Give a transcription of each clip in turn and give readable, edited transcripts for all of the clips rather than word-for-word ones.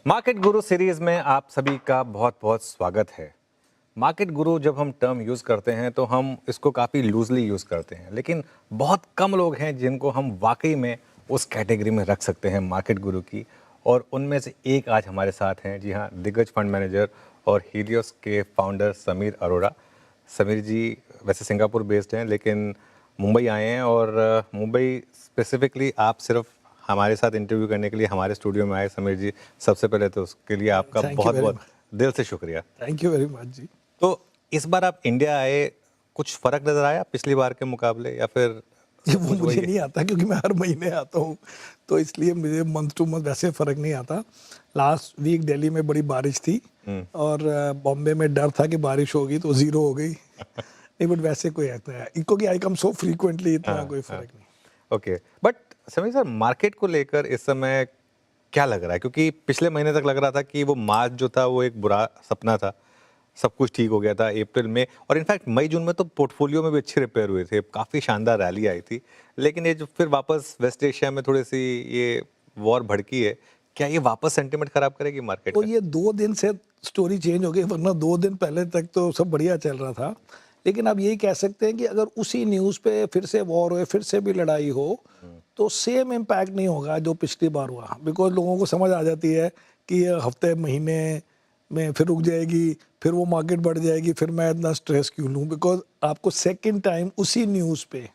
Market गुरु series में आप सभी का बहुत बहुत स्वागत है। मार्केट गुरु जब हम टर्म यूज़ करते हैं तो हम इसको काफ़ी लूजली यूज़ करते हैं, लेकिन बहुत कम लोग हैं जिनको हम वाकई में उस कैटेगरी में रख सकते हैं मार्केट गुरु की। और उनमें से एक आज हमारे साथ हैं, जी हाँ, दिग्गज फंड मैनेजर और हीलियोस के फाउंडर समीर अरोड़ा। समीर जी वैसे सिंगापुर बेस्ड हैं लेकिन मुंबई आए हैं, और मुंबई स्पेसिफिकली आप सिर्फ हमारे साथ इंटरव्यू करने के लिए हमारे स्टूडियो में आए। समीर जी, सबसे पहले तो उसके लिए आपका थैंक यू बहुत वेरी बहुत मच। दिल से शुक्रिया। थैंक यू वेरी मच जी। तो इस बार आप इंडिया आए, कुछ फर्क नजर आया पिछली बार के मुकाबले, या फिर ये सब वो कुछ वही मुझे है? नहीं आता क्योंकि मैं हर महीने आता हूँ, तो इसलिए मुझे मंथ टू मंथ वैसे फ़र्क नहीं आता। लास्ट वीक दिल्ली में बड़ी बारिश थी और बॉम्बे में डर था कि बारिश होगी तो ज़ीरो हो गई। नहीं, बट वैसे कोई ऐसा है क्योंकि आई कम सो फ्रीक्वेंटली, इतना हाँ कोई हाँ। फ़र्क नहीं। Okay, but Sameer sir, market को लेकर इस समय क्या लग रहा है? क्योंकि पिछले महीने तक लग रहा था कि वो मार्च जो था वो एक बुरा सपना था, सब कुछ ठीक हो गया था अप्रैल में, और इनफैक्ट मई जून में तो पोर्टफोलियो में भी अच्छे रिपेयर हुए थे, काफ़ी शानदार रैली आई थी। लेकिन ये जो फिर वापस वेस्ट एशिया में थोड़ी सी ये वॉर भड़की है, क्या ये वापस सेंटिमेंट खराब करेगी मार्केट तो का? ये 2 दिन से स्टोरी चेंज हो गई, वरना 2 दिन पहले तक तो सब बढ़िया चल रहा था। लेकिन आप यही कह सकते हैं कि अगर उसी न्यूज़ पे फिर से वॉर होए, फिर से भी लड़ाई हो, तो सेम इम्पैक्ट नहीं होगा जो पिछली बार हुआ। बिकॉज़ लोगों को समझ आ जाती है कि ये हफ्ते महीने में फिर रुक जाएगी, फिर वो मार्केट बढ़ जाएगी, फिर मैं इतना स्ट्रेस क्यों लूँ? बिकॉज़ आपको सेकंड टाइम उसी न्यूज़ पे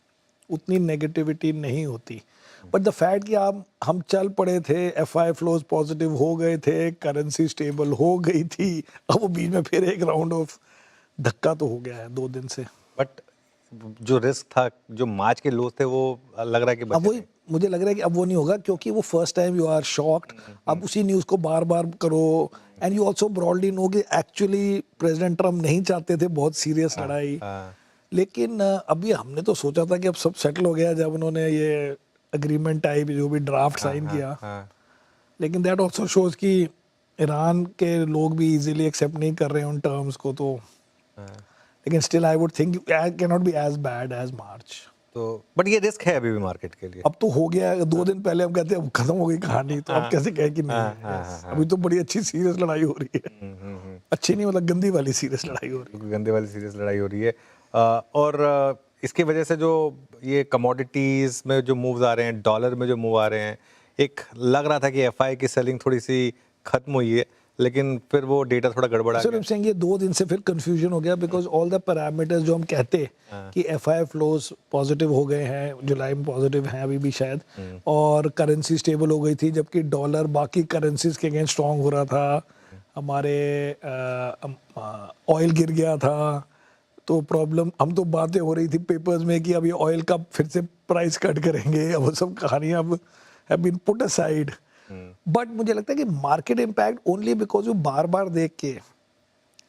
उतनी नेगेटिविटी नहीं होती। बट द फैक्ट कि आप हम चल पड़े थे, एफआई फ्लोज पॉजिटिव हो गए थे, करेंसी स्टेबल हो गई थी, अब वो बीच में फिर एक राउंड ऑफ धक्का तो हो गया है 2 दिन से। बट जो रिस्क था, जो मार्च के लोस थे, वो लग रहा है कि अब बचे वही नहीं। मुझे लग रहा है कि अब वो नहीं होगा क्योंकि वो first time you are shocked. अब उसी न्यूज़ को बार-बार करो and you also broadly know कि एक्चुअली प्रेसिडेंट ट्रम्प नहीं चाहते थे बहुत सीरियस हाँ लड़ाई। हाँ लेकिन अभी हमने तो सोचा था कि अब सब सेटल हो गया जब उन्होंने ये एग्रीमेंट टाइप जो भी ड्राफ्ट हाँ साइन हाँ किया। हाँ लेकिन दैट आल्सो शोज कि ईरान के लोग भी इजीली एक्सेप्ट नहीं कर रहे हैं उन टर्म्स को, तो हाँ। लेकिन still I would think can not be as bad as March. तो बट ये रिस्क है अभी भी मार्केट के लिए। अब तो हो गया है, 2 दिन पहले हम कहते हैं अब खत्म हो गई कहानी, तो अब हाँ कैसे कहे कि नहीं हाँ है। हाँ हाँ यस, हाँ। अभी तो बड़ी अच्छी सीरियस लड़ाई हो रही है। हम्म। अच्छी नहीं मतलब गंदी वाली सीरियस लड़ाई हो रही बिल्कुल गंदे वाली सीरियस लड़ाई हो रही है। और इसकी वजह से जो ये कमोडिटीज में जो मूव्स आ रहे हैं, डॉलर में जो मूव आ रहे हैं, एक लग रहा था कि एफआई की सेलिंग थोड़ी सी खत्म हुई है, लेकिन फिर वो डेटा थोड़ा गड़बड़ है। आ सर गया। I'm saying ये 2 दिन से फिर कंफ्यूजन हो गया बिकॉज ऑल द पैरामीटर्स जो हम कहते हाँ। कि एफआई फ्लोज पॉजिटिव हो गए हैं, जुलाई में पॉजिटिव हैं अभी भी शायद, और करेंसी स्टेबल हो गई थी जबकि डॉलर बाकी करेंसीज के अगेंस्ट स्ट्रांग हो रहा था। हमारे ऑयल गिर गया था, तो प्रॉब्लम हम तो बातें हो रही थी पेपर्स में कि अब ये ऑयल का फिर से प्राइस कट करेंगे, अब वो सब कहानियां अब have been put aside. But मुझे लगता है कि मार्केट इम्पैक्ट ओनली बिकॉज वो बार बार देख के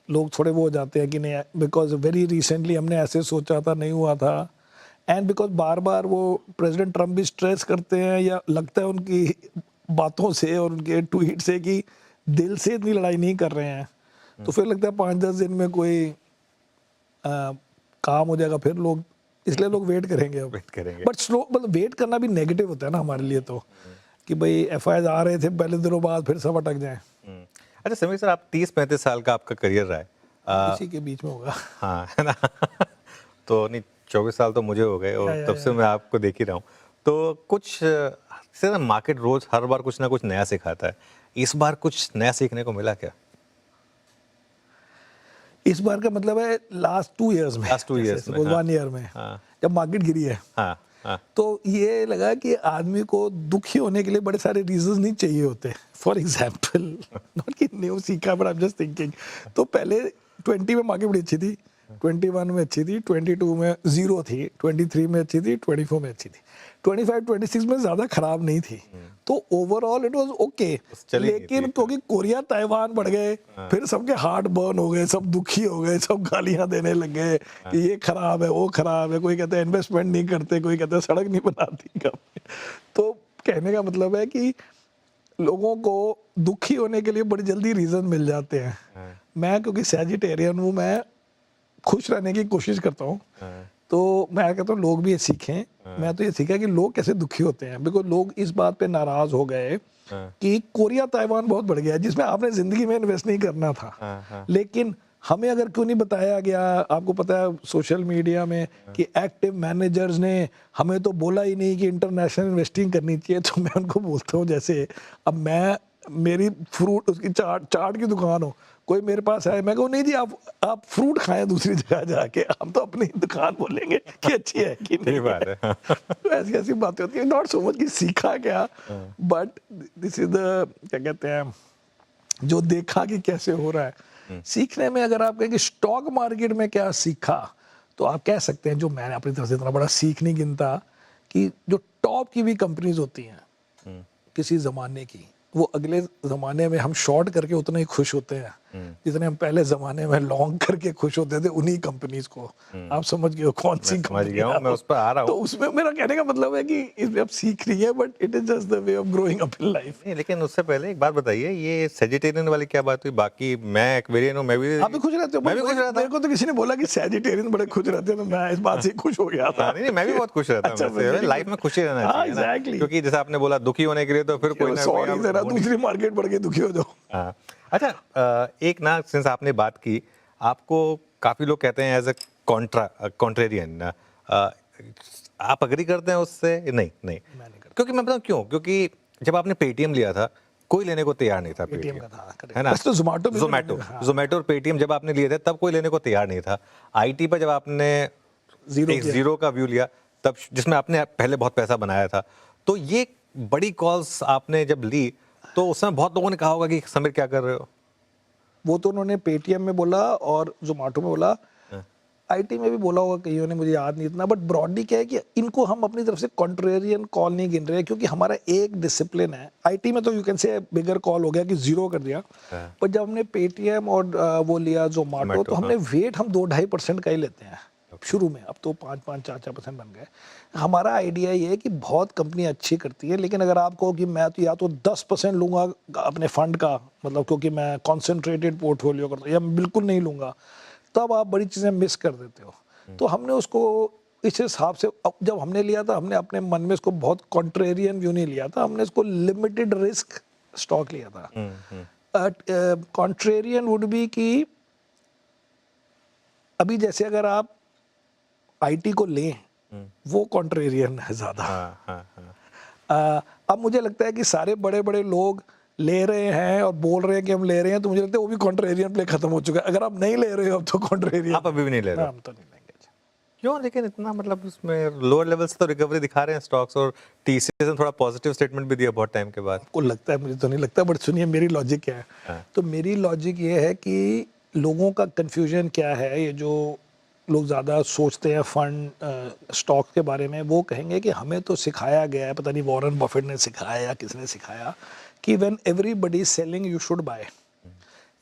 लोग थोड़े वो हो जाते हैं कि नहीं, बिकॉज वेरी रिसेंटली हमने ऐसे सोचा था नहीं हुआ था, एंड बिकॉज बार बार वो प्रेसिडेंट ट्रम्प भी स्ट्रेस करते हैं या लगता है उनकी बातों से और उनके ट्वीट से कि दिल से इतनी लड़ाई नहीं कर रहे हैं, तो फिर लगता है 5-10 दिन में कोई काम हो जाएगा, फिर लोग इसलिए लोग वेट करेंगे अब। वेट करेंगे। बट स्लो मतलब वेट करना भी नेगेटिव होता है ना हमारे लिए, तो कि भाई एफआई आ रहे थे पहले दिनों बाद फिर सब अटक जाए। अच्छा समीर सर, आप 30-35 साल का आपका करियर रहा है। इसी के बीच में होगा। हाँ, है ना? तो नहीं, 24 साल तो मुझे हो गए और तब से मैं आपको देख ही रहा हूँ। तो कुछ से ना, मार्केट रोज हर बार कुछ ना कुछ नया सिखाता है। इस बार कुछ नया सीखने को मिला क्या? इस बार का मतलब है लास्ट 2 इयर्स में, लास्ट 2 इयर्स में? सपोज हाँ 1 ईयर में हाँ जब मार्केट गिरी है, हाँ हाँ। तो ये लगा कि आदमी को दुखी होने के लिए बड़े सारे रीजंस नहीं चाहिए होते। फॉर एग्जाम्पल, नॉट कि न्यू सीखा, but I am just thinking, तो पहले 20 में मार्केट बड़ी अच्छी थी, 21 में अच्छी थी, 22 में जीरो थी, 23 में अच्छी थी, 24 में अच्छी थी, 25-26 में ज़्यादा खराब नहीं थी, तो ओवरऑल इट वाज ओके। बस चली नहीं लेकिन थी। क्योंकि कोरिया ताइवान बढ़ गए, फिर सबके हार्ट बर्न हो गए, सब दुखी हो गए, सब गालियां देने लग गए कि ये खराब है वो खराब है, कोई कहता है इन्वेस्टमेंट नहीं करते, कोई कहता है सड़क नहीं बनाती तो कहने का मतलब है कि लोगों को दुखी होने के लिए बड़ी जल्दी रीजन मिल जाते हैं। हाँ मैं क्योंकि सैजिटेरियन हूँ, मैं खुश रहने की कोशिश करता हूँ, हाँ। तो मैं कहता हूँ लोग भी ये सीखें। मैं तो ये सीखा कि लोग कैसे दुखी होते हैं, बिकॉज लोग इस बात पे नाराज हो गए कि कोरिया ताइवान बहुत बढ़ गया, जिसमें आपने जिंदगी में इन्वेस्ट नहीं करना था। लेकिन हमें अगर क्यों नहीं बताया गया, आपको पता है सोशल मीडिया में कि एक्टिव मैनेजर्स ने हमें तो बोला ही नहीं कि इंटरनेशनल इन्वेस्टिंग करनी चाहिए। तो मैं उनको बोलता हूँ, जैसे अब मैं मेरी फ्रूट उसकी चाट की दुकान हो, कोई मेरे पास आए, मैं कहूँ नहीं जी आप फ्रूट खाएं दूसरी जगह जाके, हम तो अपनी दुकान बोलेंगे कि अच्छी है कि नहीं बात है। तो ऐसी ऐसी बातें होती है, नॉट सो मच कि सीखा क्या, बट दिस इज द क्या कहते हैं, जो देखा कि कैसे हो रहा है। सीखने में अगर आप कहें कि स्टॉक मार्केट में क्या सीखा, तो आप कह सकते हैं, जो मैंने अपनी तरफ से इतना बड़ा सीख नहीं गिनता, कि जो टॉप की भी कंपनीज होती हैं किसी ज़माने की, वो अगले ज़माने में हम शॉर्ट करके उतना ही खुश होते हैं जितने हम पहले ज़माने में लॉन्ग करके खुश होते थे उन्हीं कंपनीज को। आप समझ गए हो कौन सी समझ कंपनी गया हूँ, मैं उस पर आ रहा तो हूँ। उसमें मेरा कहने का मतलब है कि इसमें अब सीख रही है, but it is just the way of growing up in life. नहीं, लेकिन उससे पहले एक बात बताइए, ये सेजिटेरियन वाली क्या बात हुई? बाकी मैं एक्वेरियन हूँ, आप भी खुश रहते हो? मैं भी खुश रहता मेरे को तो किसी ने बोला कि सैजिटेरियन बड़े खुश रहते हैं, तो मैं इस बात से खुश हो गया था। हाँ, नहीं, मैं भी बहुत खुश रहता हूँ। अच्छा, वैसे very लाइफ good। में खुशी रहना हाँ, चाहिए ना, exactly। क्योंकि जैसे आपने बोला दुखी होने के लिए तो फिर कोई ना कोई सॉरी आप जरा ढूंढ ही- दूसरी मार्केट बढ़ के दुखी हो जाओ। हाँ। अच्छा, एक ना, सिंस आपने बात की, आपको काफी लोग कहते हैं एज अ कॉन्ट्रेरियन, आप अग्री करते हैं उससे? नहीं नहीं, मैं नहीं करता। क्योंकि मैं बताऊं क्यों, क्योंकि जब आपने पेटीएम लिया था कोई लेने को तैयार नहीं था। पेटीएम पेटीएम का था, correct। है ना, वैसे तो जोमेटो भी जोमेटो हाँ, जोमेटो और पेटीएम जब आपने लिए थे तब कोई लेने को तैयार नहीं था। आईटी पर जब आपने जीरो एक किया। जीरो का व्यू लिया, तब जिसमें आपने पहले बहुत पैसा बनाया था, तो ये बड़ी कॉल्स आपने जब ली तो उस समय बहुत लोगों ने कहा होगा कि समीर क्या कर रहे हो। वो तो उन्होंने पेटीएम में बोला और जोमेटो में बोला, हाँ। आईटी में भी बोला होगा कईयों ने, मुझे याद नहीं इतना, बट ब्रॉडली क्या है कि इनको हम अपनी तरफ से कॉन्ट्रेरियन कॉल नहीं गिन रहे, क्योंकि हमारा एक डिसिप्लिन है। आईटी में तो you can say bigger call हो गया कि जीरो कर दिया, हाँ। पर जब हमने पेटीएम और वो लिया जोमेटो, जोमेटो, तो हमने हाँ। वेट हम 2-2.5% का ही लेते हैं शुरू में, अब तो 5-5, 4-4% बन गए। हमारा आइडिया ये है कि बहुत कंपनी अच्छी करती है, लेकिन अगर आप कहो कि मैं तो या तो 10% लूंगा अपने फंड का, मतलब क्योंकि मैं कॉन्सेंट्रेटेड पोर्टफोलियो करता हूँ, या मैं बिल्कुल नहीं लूंगा, तब आप बड़ी चीज़ें मिस कर देते हो। तो हमने उसको इस हिसाब से, अब जब हमने लिया था, हमने अपने मन में इसको बहुत कॉन्ट्रेरियन व्यू नहीं लिया था, हमने इसको लिमिटेड रिस्क स्टॉक लिया था। कॉन्ट्रेरियन वुड बी कि अभी जैसे अगर आप आईटी को लें, वो कॉन्ट्रेरियन है ज़्यादा। हाँ, हाँ, हाँ। अब मुझे लगता है कि सारे बड़े बड़े लोग ले रहे हैं और बोल रहे हैं कि हम ले रहे हैं, तो मुझे लगता है वो भी कॉन्ट्रेरियन प्ले खत्म हो चुका है। अगर आप नहीं ले रहे हो अब तो कॉन्ट्रेरियन, आप अभी भी नहीं ले रहे हो? हम तो नहीं लेंगे। क्यों? लेकिन इतना, मतलब उसमें लोअर लेवल से तो रिकवरी दिखा रहे हैं स्टॉक्स, और टीसीएस ने थोड़ा पॉजिटिव स्टेटमेंट भी दिया बहुत टाइम के बाद। आपको लगता है, मुझे तो नहीं लगता, बट सुनिए मेरी लॉजिक क्या है। हाँ। तो मेरी लॉजिक ये है कि लोगों का कंफ्यूजन क्या है, ये जो लोग ज़्यादा सोचते हैं फंड स्टॉक के बारे में, वो कहेंगे कि हमें तो सिखाया गया है, पता नहीं वॉरेन बफेट ने सिखाया या किसने सिखाया, कि when everybody is selling you should buy.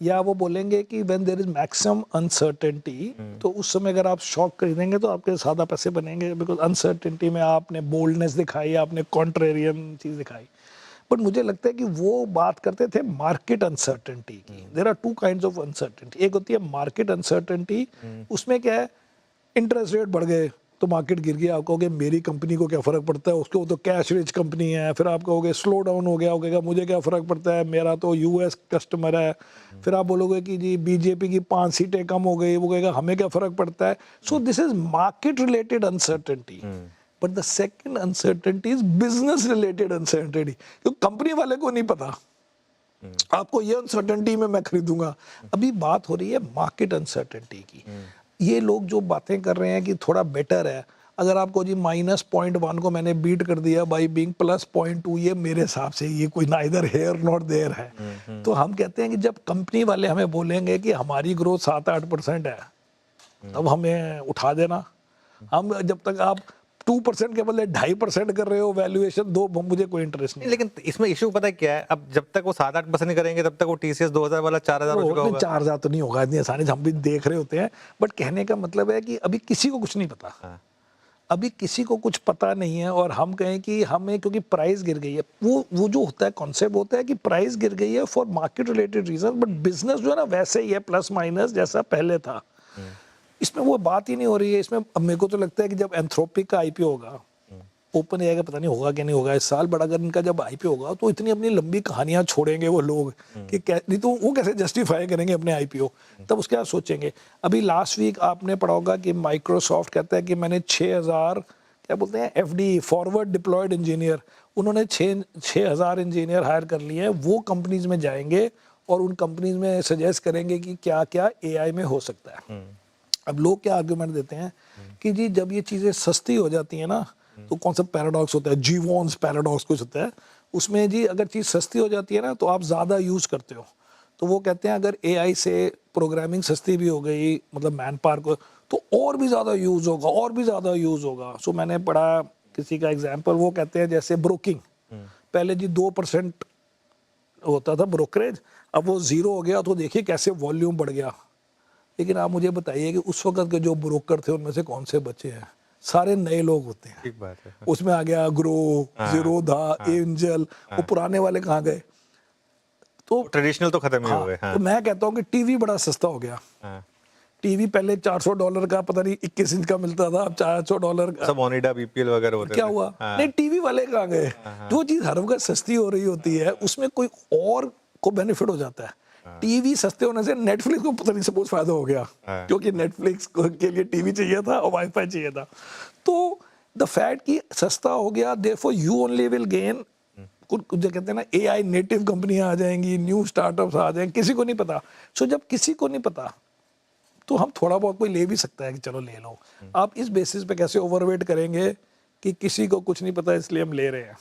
या वो बोलेंगे कि when there is maximum uncertainty, तो उस समय अगर आप स्टॉक खरीदेंगे तो आपके ज़्यादा पैसे बनेंगे, बिकॉज अनसर्टेनिटी में आपने बोल्डनेस दिखाई, आपने कॉन्ट्रेरियन चीज़ दिखाई। बट मुझे लगता है कि वो बात करते थे मार्केट अनसर्टेनिटी की। There are two kinds of uncertainty. एक होती है मार्केट अनसर्टेनिटी, उसमें क्या है, इंटरेस्ट रेट बढ़ गए तो मार्केट गिर गया, आप कहोगे मेरी कंपनी को क्या फ़र्क पड़ता है, उसको, वो तो कैश रिच कंपनी है। फिर आप कहोगे स्लो डाउन हो गया, होगा मुझे क्या फ़र्क पड़ता है, मेरा तो यूएस कस्टमर है। फिर आप बोलोगे कि जी बीजेपी की 5 सीटें कम हो गई, वो कहेगा हमें क्या फ़र्क पड़ता है। So this is market related uncertainty. But the second uncertainty is business related uncertainty, क्योंकि कंपनी वाले को नहीं पता आपको ये अनसर्टेनिटी में मैं खरीदूंगा। अभी बात हो रही है मार्केट अनसर्टेनिटी की। ये लोग जो बातें कर रहे हैं कि थोड़ा बेटर है, अगर आपको जी -0.1 को मैंने बीट कर दिया बाई बीइंग +0.2, ये मेरे हिसाब से ये कोई नाइदर हेयर नॉट देयर है। तो हम कहते हैं कि जब कंपनी वाले हमें बोलेंगे कि हमारी ग्रोथ 7-8% है, तब हमें उठा देना। हम जब तक आप 2% के बदले 2.5% कर रहे हो वैल्यूएशन, दो, मुझे कोई इंटरेस्ट नहीं। लेकिन इसमें इशू पता है क्या है, अब जब तक वो 7-8% नहीं करेंगे तब तक वो टीसीएस 2000 वाला 4000 हो चुका होगा। 4,000 तो नहीं होगा इतनी आसानी से, हम भी देख रहे होते हैं। बट कहने का मतलब है कि अभी किसी को कुछ नहीं पता। हाँ। अभी किसी को कुछ पता नहीं है, और हम कहें कि हमें, क्योंकि प्राइस गिर गई है, वो जो होता है कॉन्सेप्ट होता है कि प्राइस गिर गई है for market related reason, but business जो है ना वैसे ही है, प्लस माइनस जैसा पहले था। इसमें वो बात ही नहीं हो रही है। इसमें अब मेरे को तो लगता है कि जब एंथ्रोपिक का आईपीओ होगा, ओपन एआई का पता नहीं होगा कि नहीं होगा इस साल, बट अगर इनका जब आईपीओ होगा तो इतनी अपनी लंबी कहानियां छोड़ेंगे वो लोग कि नहीं तो वो कैसे जस्टिफाई करेंगे अपने आईपीओ, तब उसके बाद सोचेंगे। अभी लास्ट वीक आपने पढ़ा होगा कि माइक्रोसॉफ्ट कहता है कि मैंने 6000 क्या बोलते हैं एफडी, फॉरवर्ड डिप्लॉयड इंजीनियर, उन्होंने 6000 इंजीनियर हायर कर लिए हैं। वो कंपनीज में जाएंगे और उन कंपनीज में सजेस्ट करेंगे कि क्या क्या एआई में हो सकता है। अब लोग क्या आर्गुमेंट देते हैं कि जी जब ये चीज़ें सस्ती हो जाती हैं ना, तो कौन सा पैराडॉक्स होता है, जीवॉन्स पैराडॉक्स कुछ होता है, उसमें जी अगर चीज़ सस्ती हो जाती है ना तो आप ज़्यादा यूज़ करते हो। तो वो कहते हैं अगर एआई से प्रोग्रामिंग सस्ती भी हो गई, मतलब मैन पावर को, तो और भी ज़्यादा यूज़ होगा, और भी ज़्यादा यूज़ होगा। सो मैंने पढ़ा किसी का एग्जाम्पल, वो कहते हैं जैसे ब्रोकिंग, पहले जी 2% होता था ब्रोकरेज, अब वो 0 हो गया, तो देखिए कैसे वॉल्यूम बढ़ गया। लेकिन आप मुझे बताइए कि उस वक्त के जो ब्रोकर थे उनमें से कौन से बचे हैं? सारे नए लोग होते हैं। ठीक बात है। उसमें आ गया ग्रो, जीरोधा, एंजल, वो पुराने वाले कहाँ गए? तो ट्रेडिशनल तो खत्म ही हो हाँ, गए। हाँ, तो मैं कहता हूँ कि टीवी बड़ा सस्ता हो गया। हाँ। टीवी पहले $400 का पता नहीं 21 इंच का मिलता था, अब $400 का। सब ओनिडा बीपीएल वगैरह होते क्या थे। हुआ? हाँ, नहीं, टीवी वाले कहाँ गए? जो चीज हर वक्त सस्ती हो रही होती है उसमें कोई और को बेनिफिट हो जाता है। टीवी सस्ते होने से नेटफ्लिक्स को पता नहीं सपोज फायदा हो गया, हाँ। क्योंकि नेटफ्लिक्स के लिए टीवी चाहिए था और वाईफाई चाहिए था। तो द फैक्ट कि सस्ता हो गया, therefore you only will gain. कुछ जो कहते हैं ना एआई नेटिव कंपनियां आ जाएंगी, न्यू स्टार्टअप्स आ जाएंगे, किसी को नहीं पता। सो जब किसी को नहीं पता तो हम थोड़ा बहुत कोई ले भी सकता है कि चलो ले लो। आप इस बेसिस पे कैसे ओवरवेट करेंगे कि किसी को कुछ नहीं पता इसलिए हम ले रहे हैं?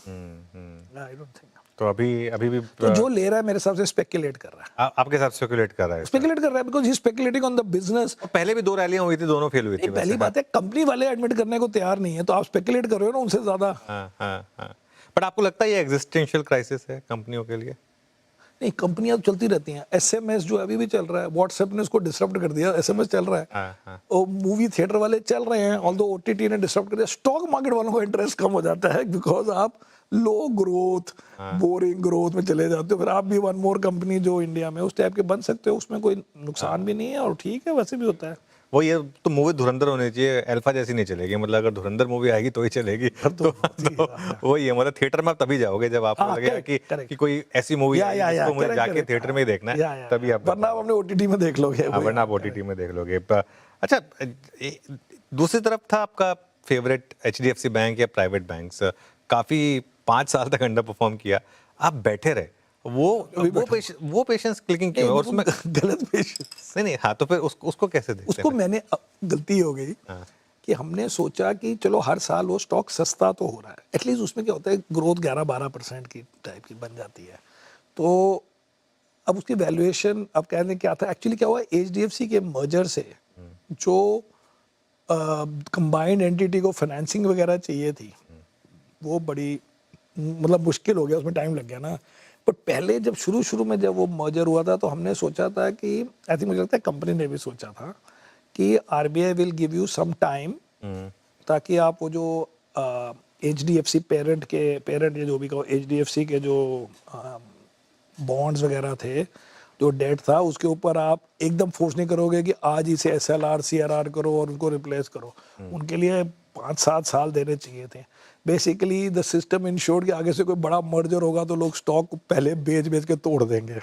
I don't think. तो अभी अभी भी तो जो ले रहा है मेरे हिसाब से स्पेकुलेट कर रहा है, आपके साथ स्पेकुलेट कर रहा है इसका? स्पेकुलेट कर रहा है because he speculating on the business. और पहले भी 2 रैलियां हुई थी, दोनों फेल हुई थी नहीं, पहली वैसे। बात है कंपनी वाले एडमिट करने को तैयार नहीं है, तो आप स्पेकुलेट कर रहे हो ना उनसे ज्यादा। हाँ, हाँ, हाँ। बट आपको लगता है ये एग्जिस्टेंशियल क्राइसिस है कंपनियों के लिए? नहीं, कंपनियां तो चलती रहती हैं। एसएमएस जो अभी भी चल रहा है, व्हाट्सएप ने उसको डिसरप्ट कर दिया, एसएमएस चल रहा है। हाँ, हाँ। और मूवी थिएटर वाले चल रहे हैं, ऑल्दो ओटीटी ने डिसरप्ट कर दिया। स्टॉक मार्केट वालों का इंटरेस्ट कम हो जाता है बिकॉज आप लो ग्रोथ, बोरिंग ग्रोथ में चले जाते हो। फिर आप भी वन मोर कंपनी जो इंडिया में उस टाइप के बन सकते हो, उसमें कोई नुकसान भी नहीं है और ठीक है, वैसे भी होता है। वो ये तो मूवी धुरंधर होनी चाहिए, अल्फा जैसी नहीं चलेगी। मतलब अगर धुरंधर मूवी आएगी तो ही चलेगी। तो वही है, मतलब थिएटर में आप तभी जाओगे जब आपको हाँ, लगेगा कि कोई ऐसी मूवी है जिसको मुझे जाके थिएटर में ही देखना है, तभी आप। वरना आप अपने ओटीटी में देख लोगे। वरना आप ओटीटी में देख लोगे। अच्छा, दूसरी तरफ था आपका फेवरेट एचडीएफसी बैंक या प्राइवेट बैंक्स, काफी 5 साल तक अंडर परफॉर्म किया, आप बैठे रहे। वो पेशेंस क्लिकिंग क्यों है? और उसमें गलत पेशेंस नहीं, हाँ, तो फिर उसको कैसे देखते उसको हैं? मैंने गलती हो गई कि हमने सोचा कि चलो हर साल वो स्टॉक सस्ता तो हो रहा है, एटलीस्ट उसमें क्या होता है ग्रोथ 11-12% की टाइप की बन जाती है। तो अब उसकी वैल्यूएशन, अब कहने क्या था एक्चुअली, क्या हुआ एचडीएफसी के मर्जर से जो कंबाइंड एंटिटी को फाइनेंसिंग वगैरह चाहिए थी, वो बड़ी मतलब मुश्किल हो गया, उसमें टाइम लग गया ना। बट पहले जब शुरू में जब वो मर्जर हुआ था तो हमने सोचा था कि आई थिंक, मुझे लगता है कंपनी ने भी सोचा था कि RBI will give you some time, ताकि आप वो जो एचडीएफसी पेरेंट या जो भी कहो, एचडीएफसी के जो बॉन्ड्स वगैरह थे, जो डेट था, उसके ऊपर आप एकदम फोर्स नहीं करोगे कि आज इसे एसएलआर सीआरआर करो और उनको रिप्लेस करो। उनके लिए 5-7 साल देने चाहिए थे। बेसिकली द सिस्टम इंश्योर्ड कि आगे से कोई बड़ा मर्जर होगा तो लोग स्टॉक पहले बेच के तोड़ देंगे।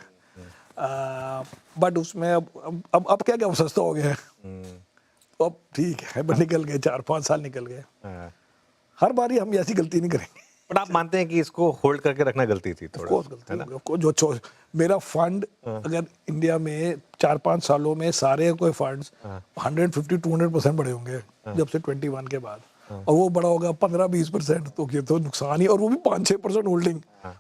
बट उसमें अब क्या सस्ता हो गया है, तो अब ठीक है, बट निकल गए 4-5 साल निकल गए। हर बारी हम ऐसी गलती नहीं करेंगे। बट आप मानते हैं कि इसको होल्ड करके रखना गलती थी थोड़ा? कोर्स गलती हो गई। जो मेरा फंड अगर इंडिया में 4-5 सालों में सारे कोई फंड्स 150-200% बढ़े होंगे जब से 21 के बाद, और वो बड़ा होगा 15-20%, तो ये तो नुकसान ही। और वो भी 5-6% होल्डिंग,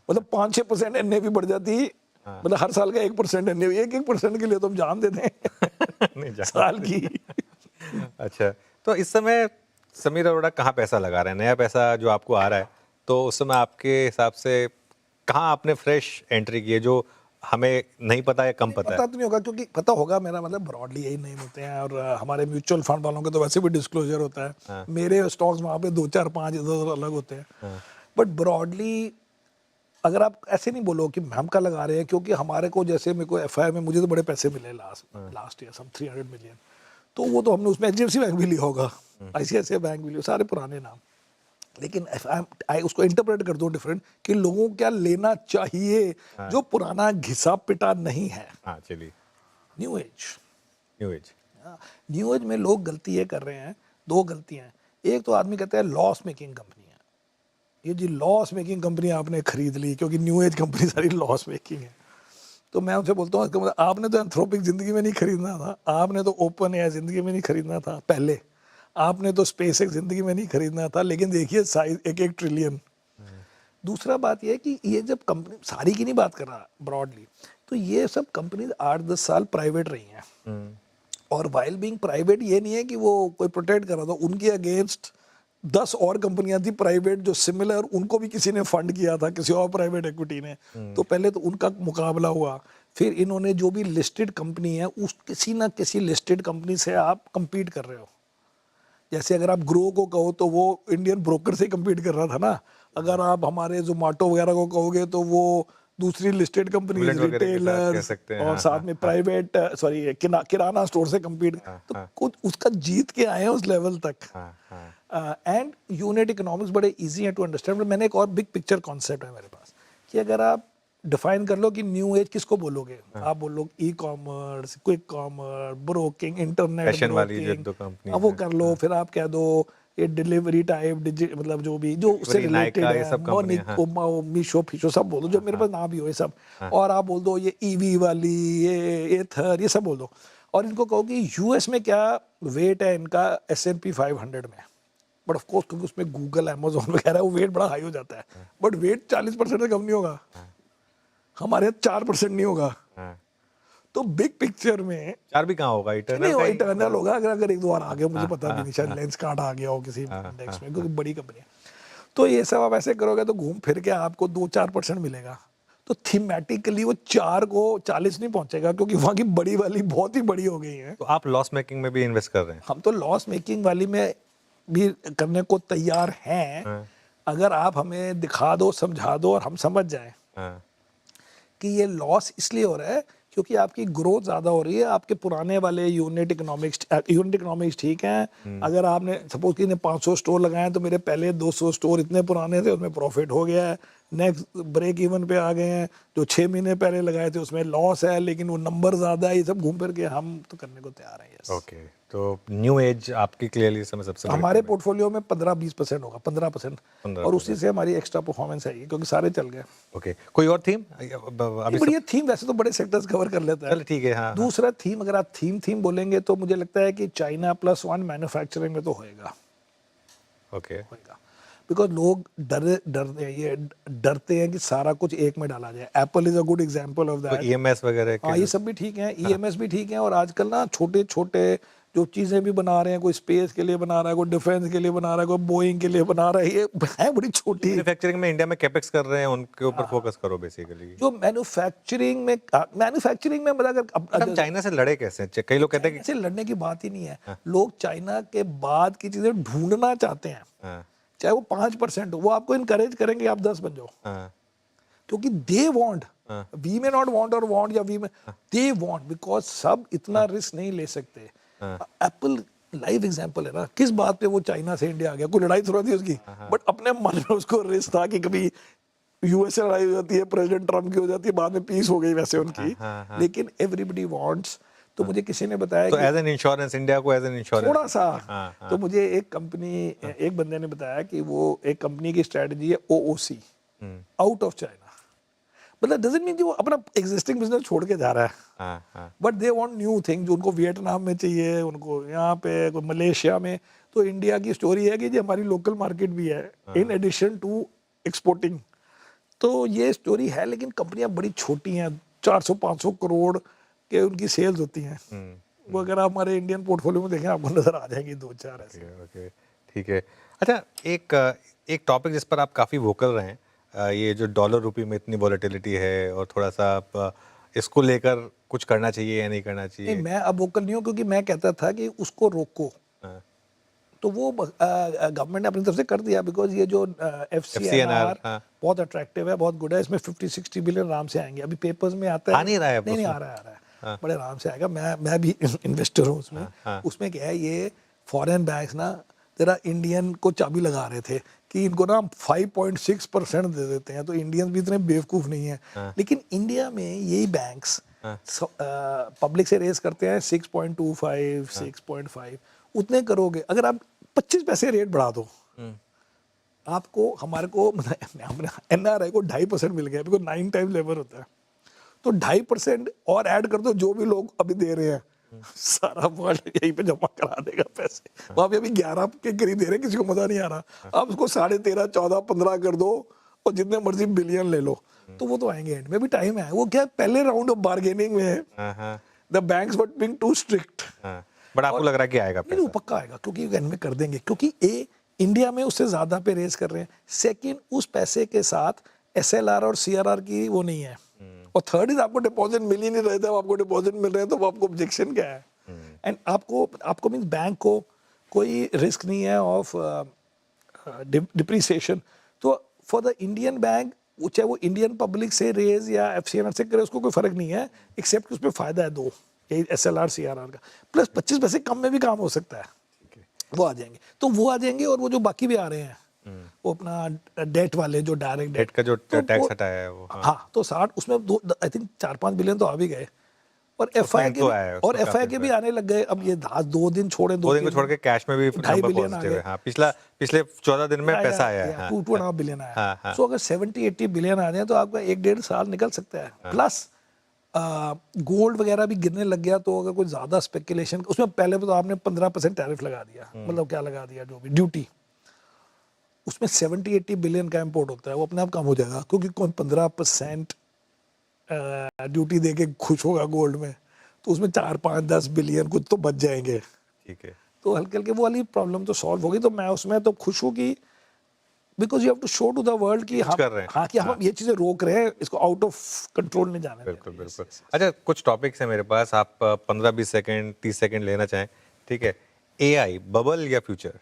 मतलब 5-6% एनएवी बढ़ जाती, मतलब हर साल का 1% एनएवी, 1% के लिए तो हम जान देते हैं साल की। अच्छा, तो इस समय समीर अरोड़ा कहाँ पैसा लगा रहे हैं? नया पैसा जो आपको आ रहा है, तो उस समय आपके हिसाब से कहाँ आपने फ्रेश एंट्री की है जो हमें नहीं पता है, कम पता है? पता तो नहीं होगा, क्योंकि पता होगा मेरा मतलब ब्रॉडली यही नेम होते हैं, और हमारे म्यूचुअल फंड वालों के तो वैसे भी डिस्क्लोजर होता है। मेरे स्टॉक्स वहाँ पे 2-4-5 इधर अलग होते हैं। बट ब्रॉडली अगर आप ऐसे नहीं बोलो कि हम का लगा रहे हैं, क्योंकि हमारे को जैसे मेरे को एफआई में मुझे तो बड़े पैसे मिले लास्ट ईयर, सम 300 मिलियन। तो वो तो हमने उसमें एचडीएफसी बैंक भी लिया होगा, आईसीआईसीआई बैंक भी लिया, सारे पुराने नाम। लेकिन आई उसको इंटरप्रेट कर दूं डिफरेंट कि लोगों को क्या लेना चाहिए जो पुराना घिसा पिटा नहीं है। हाँ चलिए, new age, new age. New age में लोग गलती ये कर रहे हैं, दो गलतियां हैं। एक तो आदमी कहता है लॉस मेकिंग कंपनी है, ये जी लॉस मेकिंग कंपनी आपने खरीद ली क्योंकि न्यू एज कंपनी सारी लॉस मेकिंग है। तो मैं उनसे बोलता हूँ इसका मतलब आपने तो एंथ्रोपिक जिंदगी में नहीं खरीदना था, आपने तो ओपन एयर जिंदगी में नहीं खरीदना था पहले, आपने तो स्पेस एक्स जिंदगी में नहीं खरीदना था, लेकिन देखिए साइज 1-1 ट्रिलियन। दूसरा बात यह है कि ये जब कंपनी सारी की नहीं बात कर रहा ब्रॉडली, तो ये सब कंपनी 8-10 साल प्राइवेट रही हैं, और वाइल बीइंग प्राइवेट ये नहीं है कि वो कोई प्रोटेक्ट कर रहा था, उनके अगेंस्ट 10 और कंपनियां थी प्राइवेट जो सिमिलर, उनको भी किसी ने फंड किया था, किसी और प्राइवेट इक्विटी ने। तो पहले तो उनका मुकाबला हुआ, फिर इन्होंने जो भी लिस्टेड कंपनी है उस किसी ना किसी लिस्टेड कंपनी से आप compete कर रहे हो। जैसे अगर आप ग्रो को कहो तो वो इंडियन ब्रोकर से compete कर रहा था ना, अगर आप हमारे जोमेटो वगैरह को कहोगे तो वो दूसरी लिस्टेड कंपनी, Equivalent वगैरह के साथ कह रिटेलर्स सकते हैं, और हाँ, साथ हाँ, में प्राइवेट सॉरी किराना स्टोर से compete, तो हाँ। कुछ उसका जीत के आए हैं उस लेवल तक। हाँ हाँ एंड यूनिट इकोनॉमिक्स बड़े इजी हैं टू अंडरस्टैंड। मैंने एक और बिग पिक्चर कॉन्सेप्ट है मेरे पास कि अगर आप डिफाइन कर लो कि न्यू एज किसको बोलोगे, आप बोलो e commerce, quick commerce, broking, internet fashion वाली जो ब्रोकिंग, दो कंपनी अब वो कर लो, फिर आप कह दो ये डिलीवरी टाइप मतलब जो भी जो उससे Delivery, रिलेटेड Nykaa, ये है, सब कंपनियां, हाँ। मीशो फीशो सब बोल दो, जो मेरे पास नाम भी हो ये सब, और आप बोल दो ये ईवी वाली, ये एथर, ये सब बोल दो, और इनको कहो कि यूएस में क्या वेट है इनका S&P 500 में, बट ऑफ कोर्स क्योंकि उसमें गूगल, अमेजोन वगैरह वो वेट बड़ा हाई हो जाता है, बट वेट 40% से कम नहीं होगा, हमारे यहाँ 4% नहीं होगा। हाँ। तो बिग पिक्चर में 4 भी कहाँ होगा, नहीं इटर्नल हो, का ही। इटर्नल होगा, अगर अगर एक दो बार आ गया, मुझे हाँ, पता भी नहीं, शायद लेंस कार्ड आ गया हो किसी हाँ, इंडेक्स हाँ, में, क्योंकि बड़ी कंपनी है। तो ये सब आप ऐसे करोगे तो घूम फिर के आपको 2-4% मिलेगा। तो थीमेटिकली वो 4 को 40 नहीं पहुंचेगा, क्योंकि वहां की बड़ी वाली बहुत ही बड़ी हो गई है। तो आप लॉस मेकिंग में भी इन्वेस्ट कर रहे हैं? हम तो लॉस मेकिंग वाली में भी करने को तैयार हैं, हाँ, अगर आप हमें दिखा दो, समझा दो और हम समझ जाएं हाँ, कि ये लॉस इसलिए हो रहा है क्योंकि आपकी ग्रोथ ज़्यादा हो रही है, आपके पुराने वाले यूनिट इकोनॉमिक्स ठीक हैं। अगर आपने सपोज कि 500 स्टोर लगाए तो मेरे पहले 200 स्टोर इतने पुराने थे, उसमें प्रॉफिट हो गया है, नेक्स्ट ब्रेक इवन पे आ गए हैं, जो 6 महीने पहले लगाए थे उसमें लॉस है लेकिन वो नंबर ज़्यादा है, ये सब घूम फिर के हम तो करने को तैयार हैं। Yes, okay. तो न्यू एज आपकी क्लियरली समय सबसे बड़ी हमारे टीम है। पोर्टफोलियो में 15-20% होगा, 15%, 15%। और उसी से हमारी एक्स्ट्रा परफॉर्मेंस आएगी क्योंकि सारे चल गए। ओके, कोई और थीम नहीं, अभी बढ़िया थीम, वैसे तो बड़े सेक्टर्स कवर कर लेता है। चल ठीक है, हाँ, हाँ। दूसरा थीम, अगर आप थीम बोलेंगे तो मुझे लगता है कि चाइना +1 मैन्युफैक्चरिंग में तो होएगा, ओके, बिकॉज लोग डरते हैं कि सारा कुछ एक में डाला जाए। Apple is a good example of तो दैट। ईएमएस वगैरह हाँ, के ये सब भी ठीक है, ईएमएस भी ठीक है, और आजकल ना छोटे छोटे जो चीजें भी बना रहे हैं, कोई स्पेस के लिए बना रहा है, कोई डिफेंस के लिए बना रहा है, कोई बोइंग के लिए बना रहा है, ये है बड़ी छोटी। मैन्युफैक्चरिंग में इंडिया में कैपेक्स कर रहे हैं, उनके ऊपर फोकस करो बेसिकली। जो मैन्युफैक्चरिंग में मतलब अगर हम चाइना से लड़े कैसे हैं? कई लोग कहते हैं ऐसे लड़ने की बात ही नहीं है, लोग चाइना के बाद की चीजें ढूंढना चाहते हैं, कि हाँ, चाहे वो 5% हो, वो आपको इनकरेज करेंगे आप 10 बन जाओ, हाँ, क्योंकि दे वांट, वी में नॉट वांट और वांट, या वी में दे वांट, बिकॉज सब इतना रिस्क नहीं ले सकते। एप्पल लाइव एग्जांपल है ना, किस बात पे वो चाइना से इंडिया आ गया, कोई लड़ाई थोड़ा थी उसकी, बट अपने मन में उसको रिस्क था कि कभी यूएस से लड़ाई हो जाती है, प्रेसिडेंट ट्रम्प की हो जाती है, बाद में पीस हो गई वैसे उनकी, लेकिन एवरीबडी वांट्स। तो मुझे किसी ने बताया तो कि एज एन इंश्योरेंस, इंडिया को एज एन इंश्योरेंस थोड़ा सा, तो मुझे एक बंदे ने बताया कि वो एक कंपनी की स्ट्रेटजी है OOC, आउट ऑफ चाइना, मतलब डजंट मीन कि वो अपना एग्जिस्टिंग बिजनेस छोड़ के जा रहा है, हाँ, हाँ, but they want new thing, जो उनको वियतनाम में चाहिए, उनको यहाँ पे मलेशिया में। तो इंडिया की स्टोरी है कि जो हमारी लोकल मार्केट भी है इन एडिशन टू एक्सपोर्टिंग, तो ये स्टोरी है, लेकिन कंपनियां बड़ी छोटी हैं, 400-500 करोड़ के उनकी सेल्स होती हैं। वो अगर आप हमारे इंडियन पोर्टफोलियो में देखें आपको नजर आ जाएंगी 2-4 ऐसे। ओके, ठीक है। अच्छा, एक टॉपिक जिस पर आप काफ़ी वोकल रहे हैं, ये जो डॉलर रुपये में इतनी वॉलेटिलिटी है, और थोड़ा सा आप इसको लेकर कुछ करना चाहिए या नहीं करना चाहिए? नहीं, मैं अब वोकल नहीं हूँ, क्योंकि मैं कहता था कि उसको रोको, हाँ, तो वो गवर्नमेंट ने अपनी तरफ से कर दिया, बिकॉज ये जो FCNR हाँ। बहुत अट्रैक्टिव है, बहुत गुड है, इसमें 50-60 बिलियन आराम से आएंगे। अभी पेपर्स में आता है, आ नहीं रहा है अब नहीं उसमें? आ रहा है बड़े आराम से आएगा। मैं भी इन्वेस्टर हूँ उसमें। हाँ। उसमें क्या है, ये फॉरेन बैंक्स ना जरा इंडियन को चाबी लगा रहे थे कि इनको ना 5.6% दे देते हैं, तो इंडियंस भी इतने बेवकूफ़ नहीं है। लेकिन इंडिया में यही बैंक्स पब्लिक से रेस करते हैं 6.25, 6.5। उतने करोगे अगर आप 25 पैसे रेट बढ़ा दो, आपको हमारे को NRI को 2.5% मिल गया, बिकॉज 9 टाइम लेबर होता है, तो 2.5% और ऐड कर दो, जो भी लोग अभी दे रहे हैं सारा वर्ल्ड यहीं पे जमा करा देगा पैसे। वहां पे अभी 11 के करीब दे रहे हैं, किसी को मजा नहीं आ रहा। आप उसको 13.5, 14, 15 कर दो और जितने मर्जी बिलियन ले लो, तो वो तो आएंगे। एंड में भी टाइम है। वो क्या पहले राउंड ऑफ बार्गेनिंग में the banks were being too strict, but आपको लग रहा है कि आएगा नहीं वो पैसा? पक्का आएगा, क्योंकि एंड में कर देंगे, क्योंकि इंडिया में उससे ज्यादा पे रेस कर रहे हैं। सेकंड, उस पैसे के साथ SLR और CRR की वो नहीं है। और थर्ड इज आपको डिपॉजिट मिल ही नहीं रहे थे, आपको डिपॉजिट मिल रहे हैं, तो आपको ऑब्जेक्शन क्या है? एंड आपको मींस बैंक को कोई रिस्क नहीं है ऑफ डिप्रिसिएशन। तो फॉर द इंडियन बैंक, चाहे वो इंडियन पब्लिक से रेज या FCNR से करे, उसको कोई फर्क नहीं है, एक्सेप्ट उसमें फायदा है दो, यही SLR CRR का, प्लस 25 पैसे कम में भी काम हो सकता है। वो आ जाएंगे, तो वो आ जाएंगे। और वो जो बाकी भी आ रहे हैं, वो अपना डेट वाले, जो डायरेक्ट डेट का जो तो टैक्स हटाया है वो, हाँ, तो 60 उसमें आई थिंक 4-5 बिलियन तो आ भी गए। और FI के तो आया है, और उसमें FI काफी के भी आने लग गए। अब ये 2 दिन छोड़े, 2 दिन को छोड़ के कैश में भी 2.5 नंबर बिलियन आ पॉजिटिव गए। है। हाँ, पिछले 14 दिन में पैसा आया है। हाँ, 2.5 बिलियन आया। हाँ। सो अगर 70-80 बिलियन आ जाए तो आपका 1-1.5 साल निकल सकता है। प्लस गोल्ड वगैरह भी गिरने लग गया, तो अगर कोई ज्यादा स्पेकुलेशन, उसमें पहले तो आपने 15% टैरिफ लगा दिया, मतलब क्या लगा दिया, जो भी ड्यूटी, उसमें 70-80 बिलियन का इंपोर्ट होता है, वो अपने आप कम हो जाएगा, क्योंकि कौन 15% ड्यूटी दे के खुश होगा गोल्ड में, तो उसमें 4-5-10 बिलियन कुछ तो बच जाएंगे। ठीक है। तो हल्के हल्के वो वाली प्रॉब्लम तो सॉल्व होगी। तो मैं उसमें तो खुश हूँ कि because you have to show to the world कि हम, कर रहे हैं। हाँ, कि हम ये चीजें रोक रहे हैं, इसको आउट ऑफ कंट्रोल नहीं जाने बिल्कुल देंगे। बिल्कुल। अच्छा, कुछ टॉपिक्स हैं मेरे पास, आप 15-20 सेकंड 30 सेकंड लेना चाहें, ठीक है? AI बबल या फ्यूचर?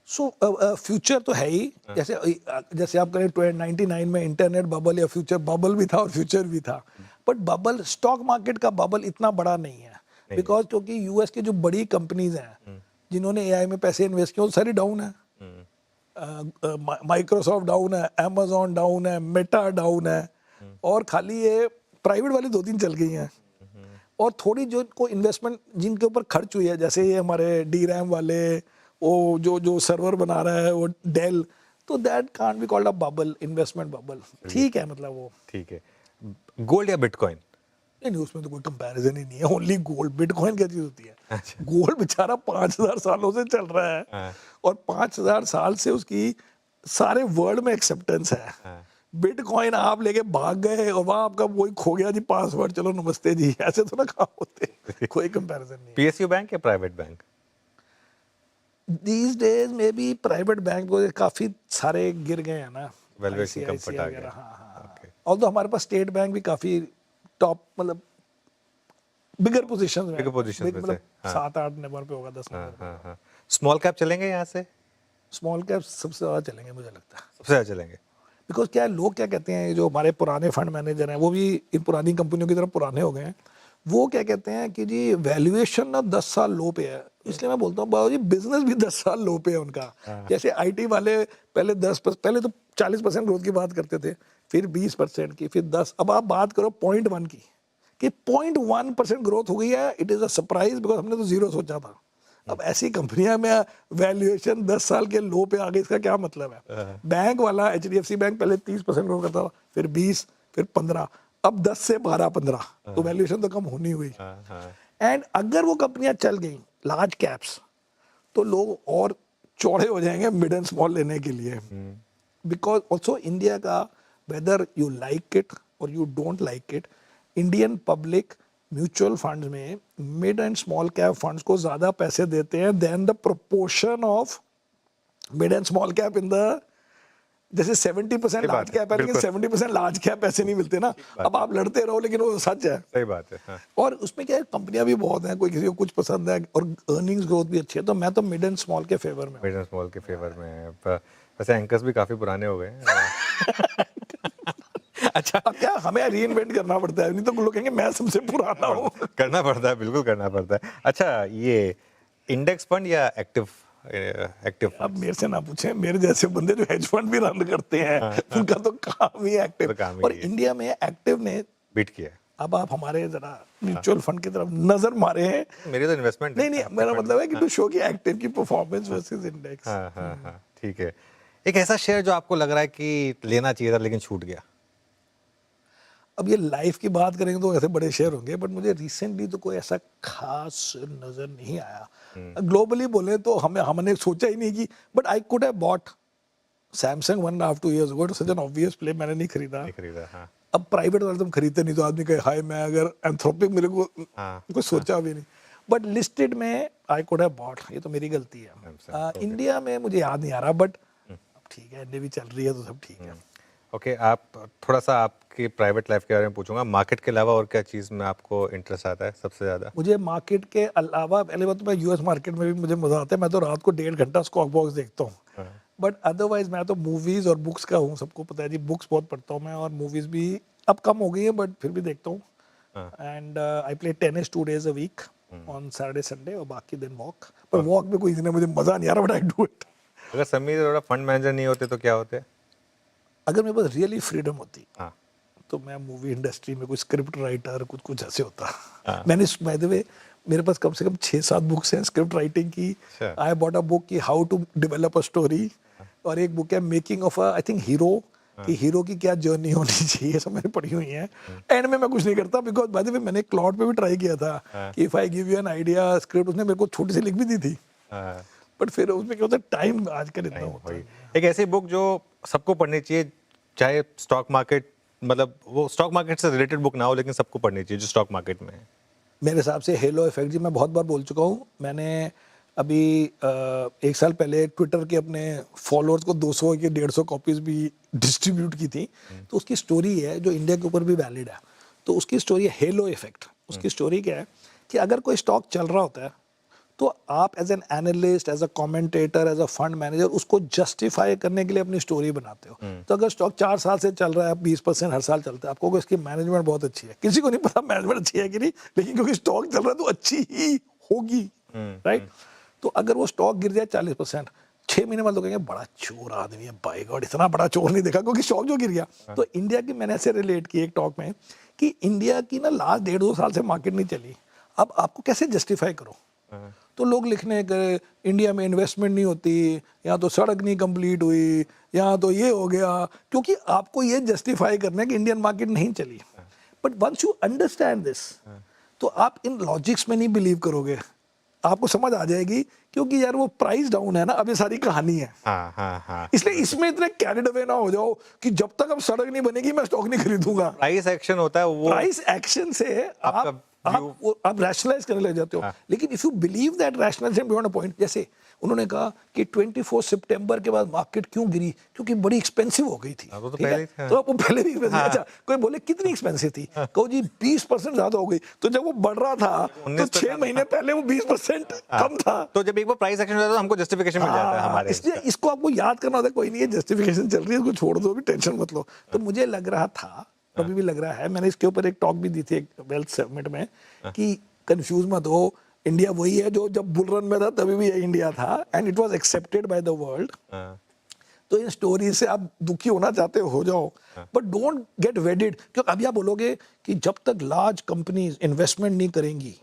सो फ्यूचर तो है ही। जैसे आप करें 99 में इंटरनेट बबल या फ्यूचर, बबल भी था और फ्यूचर भी था। बट बबल, स्टॉक मार्केट का बबल इतना बड़ा नहीं है, बिकॉज क्योंकि US की जो बड़ी कंपनीज हैं जिन्होंने AI में पैसे इन्वेस्ट किए, वो सारी डाउन है। माइक्रोसॉफ्ट डाउन है, Amazon डाउन है, मेटा डाउन है, और खाली ये प्राइवेट वाली 2-3 चल गई हैं। और थोड़ी जो इनको इन्वेस्टमेंट जिनके ऊपर खर्च हुई है, जैसे ये हमारे DRAM वाले, वो जो सर्वर बना रहा है वो डेल, तो that can't be called a bubble, investment bubble. ठीक है, मतलब वो ठीक है। गोल्ड या बिटकॉइन? नहीं, उसमें तो कोई कंपैरिजन ही नहीं है। Only gold. बिटकॉइन क्या चीज होती है? अच्छा। गोल्ड बेचारा 5000 सालों से चल रहा है, हाँ। और 5000 साल से उसकी सारे वर्ल्ड में एक्सेप्टेंस है। बिटकॉइन आप लेके भाग गए और वहां आपका वही खो गया जी, पासवर्ड, चलो नमस्ते जी, ऐसे तो ना काम होते। कोई कंपैरिजन नहीं है। PSU बैंक या प्राइवेट बैंक? दीज डेज में भी प्राइवेट बैंक को काफी सारे गिर गए हैं ना, वैल्यूएशन ICICI कंफर्ट आ वगैरह। गया। हाँ। ओके। और तो हमारे पास स्टेट बैंक भी काफी टॉप, मतलब बिगर पोजीशन में, Bigger positions में मतलब से, हाँ। 7-8 नंबर पे होगा, 10 नंबर पे। हाँ। स्मॉल कैप चलेंगे यहाँ से? स्मॉल कैप सबसे ज्यादा चलेंगे मुझे लगता है। सबसे ज़्यादा चलेंगे। बिकॉज क्या है, लोग क्या कहते हैं, जो हमारे पुराने फंड मैनेजर हैं, वो भी इन पुरानी कंपनियों की तरफ पुराने हो गए हैं, वो क्या कहते हैं कि जी वैल्यूएशन ना 10 साल लो पे है। इसलिए मैं बोलता हूँ बाबू जी, बिजनेस भी 10 साल लो पे है उनका। जैसे IT वाले पहले पहले तो 40% ग्रोथ की बात करते थे, फिर 20% की, फिर 10, अब आप बात करो 0.1 की, कि 0.1% ग्रोथ हो गई है। It is a surprise, because हमने तो 0 सोचा था। अब ऐसी कंपनियां में वैल्यूएशन 10 साल के लो पे आ गई, इसका क्या मतलब है? बैंक वाला HDFC बैंक पहले 30% ग्रो करता था, फिर 20, फिर 15, अब 10 से 12-15, तो वैल्यूएशन तो कम होनी हुई। एंड अगर वो कंपनियां चल गई लार्ज कैप्स, तो लोग और चौड़े हो जाएंगे मिड एंड स्मॉल लेने के लिए। बिकॉज ऑल्सो इंडिया का, वेदर यू लाइक इट और you don't like it, Indian public mutual funds में mid and small cap funds को ज्यादा पैसे देते हैं than the proportion of mid and small cap in the, जैसे 70% लार्ज कैप है, लेकिन 70% लार्ज कैप पैसे नहीं मिलते ना। अब आप लड़ते रहो, लेकिन वो सच है। सही बात है। हाँ। और उसमें क्या है, कंपनियां भी बहुत हैं, कोई किसी को कुछ पसंद है, और अर्निंग्स ग्रोथ भी अच्छी है। तो मैं तो मिड एंड स्मॉल के फेवर में हूं। मिड एंड स्मॉल के फेवर में है। वैसे एंकर्स भी काफ़ी पुराने हो गए हैं। अच्छा, अब क्या हमें रीइन्वेंट करना पड़ता है, नहीं तो लोग कहेंगे मैं सबसे पुराना हूँ। करना पड़ता है, बिल्कुल करना पड़ता है। अच्छा, ये इंडेक्स फंड या एक्टिव एक्टिव अब फंड्स? मेरे से ना पूछें, मेरे जैसे बंदे जो हेज फंड भी रन करते हैं उनका तो काम ही तो एक्टिव, काम और ही है, इंडिया में एक्टिव ने, बीट किया है। अब आप हमारे जरा म्यूचुअल फंड की तरफ नजर मारे हैं। मेरी तो इन्वेस्टमेंट है नहीं नहीं, आपके मेरा फंड में। मतलब है कि हाँ टू शो कि एक्टिव की परफॉर्मेंस वर्सेस इंडेक्स। हाँ हाँ हाँ, ठीक है। एक ऐसा शेयर जो आपको लग रहा है कि लेना चाहिए था लेकिन छूट गया? अब ये लाइफ की बात करेंगे तो ऐसे बड़े शेयर होंगे, बट मुझे रिसेंटली तो कोई ऐसा खास नजर नहीं आया। ग्लोबली बोले तो हमें हमने सोचा ही नहीं कि, but I could have bought Samsung 1.5 2 years ago, such an obvious play, मैंने नहीं खरीदा। नहीं खरीदा, हाँ अब प्राइवेट वाले तुम खरीदते नहीं, तो आदमी कहे हाय, मैं अगर एंथ्रोपिक मेरे को हाँ कुछ सोचा भी नहीं, बट लिस्टेड में आई कुड हैव बॉट, ये तो मेरी गलती है। Samsung, okay. इंडिया में मुझे याद नहीं आ रहा, बट ठीक है, इंडिया भी चल रही है तो सब ठीक है। ओके, आप थोड़ा सा आपकी प्राइवेट लाइफ के बारे में पूछूंगा। मार्केट के अलावा और क्या चीज़ में आपको इंटरेस्ट आता है सबसे ज़्यादा? मुझे मार्केट के अलावा, पहले बात तो मैं यूएस मार्केट में भी मुझे मजा आता है, मैं तो रात को 1.5 घंटा स्टॉक बॉक्स देखता हूँ। हाँ, बट अदरवाइज मैं तो मूवीज और बुक्स का हूँ, सबको पता है जी, बुक्स बहुत पढ़ता हूँ मैं, और मूवीज भी अब कम हो गई है बट फिर भी देखता हूँ। हाँ, and I play tennis 2 days a week on Saturday Sunday, और बाकी दिन वॉक। पर वॉक में कोई इतने मुझे मजा नहीं आ रहा, बट आई डू इट। अगर समीर थोड़ा फंड मैनेजर नहीं होते तो क्या होते? अगर मेरे पास रियली फ्रीडम होती हाँ तो मैं मूवी इंडस्ट्री में कोई स्क्रिप्ट राइटर कुछ कुछ ऐसे होता। हाँ। मैंने बाय द वे, मेरे पास कम से कम 6-7 बुक्स हैं स्क्रिप्ट राइटिंग की। अच्छा। आई बॉट अ बुक की how to develop a story, और एक बुक है making of a, I think hero, कि हीरो की क्या जर्नी होनी चाहिए, सब मैंने पढ़ी हुई है। एंड में मैं कुछ नहीं करता, बिकॉज बाय द वे मैंने क्लाउड पे भी ट्राई किया था हाँ। कि if I give you an idea script, उसने मेरे को छोटी सी लिख भी दी थी, हाँ, बट फिर उसमें क्या होता है, टाइम आजकल इतना नहीं होता वही। है। एक ऐसी बुक जो सबको पढ़नी चाहिए, चाहे स्टॉक मार्केट, मतलब वो स्टॉक मार्केट से रिलेटेड बुक ना हो लेकिन सबको पढ़नी चाहिए जो स्टॉक मार्केट में है। मेरे हिसाब से हेलो इफेक्ट जी, मैं बहुत बार बोल चुका हूँ। मैंने अभी 1 साल पहले ट्विटर के अपने फॉलोअर्स को 200 की 150 कॉपीज भी डिस्ट्रीब्यूट की थी। तो उसकी स्टोरी है जो इंडिया के ऊपर भी वैलिड है। तो उसकी स्टोरी है हेलो इफेक्ट। उसकी स्टोरी क्या है कि अगर कोई स्टॉक चल रहा होता है तो आप as an analyst, as a commentator, as a fund manager उसको जस्टिफाई करने के लिए अपनी स्टोरी बनाते हो। तो अगर स्टॉक 4 साल से चल रहा है, 20% हर साल चलता है, आपको को इसकी मैनेजमेंट बहुत अच्छी है, किसी को नहीं पता मैनेजमेंट अच्छी है कि नहीं, लेकिन क्योंकि स्टॉक चल रहा है तो अच्छी ही होगी, राइट। तो अगर वो स्टॉक गिर जाए 40%, 6 महीने बाद लोग कहेंगे बड़ा चोर आदमी है, बाय गॉड इतना बड़ा चोर नहीं देखा, क्योंकि स्टॉक जो गिर गया। तो इंडिया की मैंने ऐसे रिलेट की एक टॉक में कि इंडिया की ना लास्ट 1.5-2 साल से मार्केट नहीं चली, अब आपको कैसे जस्टिफाई करो। तो लोग लिखने गए इंडिया में इन्वेस्टमेंट नहीं होती, यहाँ तो सड़क नहीं कंप्लीट हुई, यहाँ तो ये हो गया, क्योंकि आपको ये जस्टिफाई करना है कि इंडियन मार्केट नहीं चली। But once you understand this, तो आप इन लॉजिक्स में नहीं बिलीव करोगे, आपको समझ आ जाएगी, क्योंकि यार वो प्राइस डाउन है ना, अब ये सारी कहानी है। हाँ हाँ हाँ, इसलिए इसमें इतने कैरिड अवे ना हो जाओ कि जब तक अब सड़क नहीं बनेगी मैं स्टॉक नहीं खरीदूंगा। प्राइस एक्शन होता है वो। प्राइस एक्शन से आपका आप रैशनलाइज करने लग जाते हो। लेकिन if you believe that rationalisation beyond a point, जैसे उन्होंने कहा कि 24 सितंबर के बाद मार्केट क्यों गिरी, क्योंकि बड़ी एक्सपेंसिव हो गई थी। वो तो ठीक पहले है, ही था। तो वो पहले भी अच्छा, कोई बोले कितनी एक्सपेंसिव थी, कहो जी 20% ज्यादा हो गई, तो जब वो बढ़ रहा था तो 19 पे 6 था। महीने पहले वो 20% कम था। तो जब एक बार प्राइस एक्शन हो जाता है तो हमको जस्टिफिकेशन मिल जाता है हमारे इसलिए इसका। इसको आपको याद करना होता है, कोई नहीं है जस्टिफिकेशन चल रही है, इसको छोड़ दो, भी टेंशन मत लो। तो मुझे लग रहा था, अभी भी लग रहा है, मैंने इसके ऊपर एक टॉक भी दी थी एक वेल्थ समिट में, कि कंफ्यूज मत हो, इंडिया वही है जो जब बुल रन में था तभी भी इंडिया था, and it was accepted by the world. हाँ, तो इन स्टोरी से आप दुखी होना चाहते हो जाओ, बट डोंट गेट वेडेड, क्योंकि अभी आप बोलोगे कि जब तक लार्ज कंपनीज इन्वेस्टमेंट नहीं करेंगी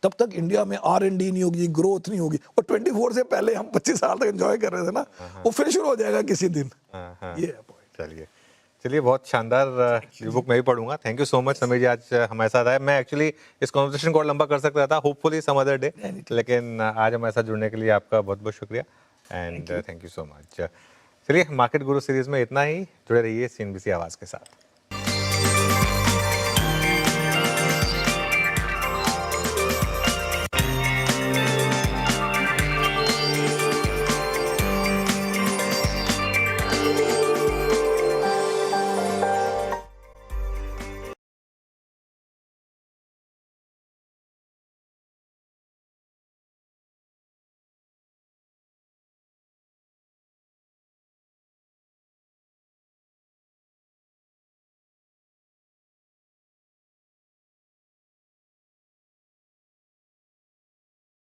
तब तक इंडिया में R&D नहीं होगी, ग्रोथ नहीं होगी। और 24 से पहले हम 25 साल तक एंजॉय कर रहे थे ना, वो फिर शुरू हो जाएगा किसी दिन। हाँ, हाँ। ये है point। चलिए चलिए, बहुत शानदार बुक मैं भी पढ़ूंगा। Thank you so much Sameer ji, आज हमारे साथ आए। मैं एक्चुअली इस कॉन्वर्सेशन को और लंबा कर सकता था, होपफुली सम अदर डे, लेकिन आज हमारे साथ जुड़ने के लिए आपका बहुत बहुत शुक्रिया and thank you so much. चलिए, मार्केट गुरु सीरीज में इतना ही। जुड़े रहिए CNBC आवाज़ के साथ।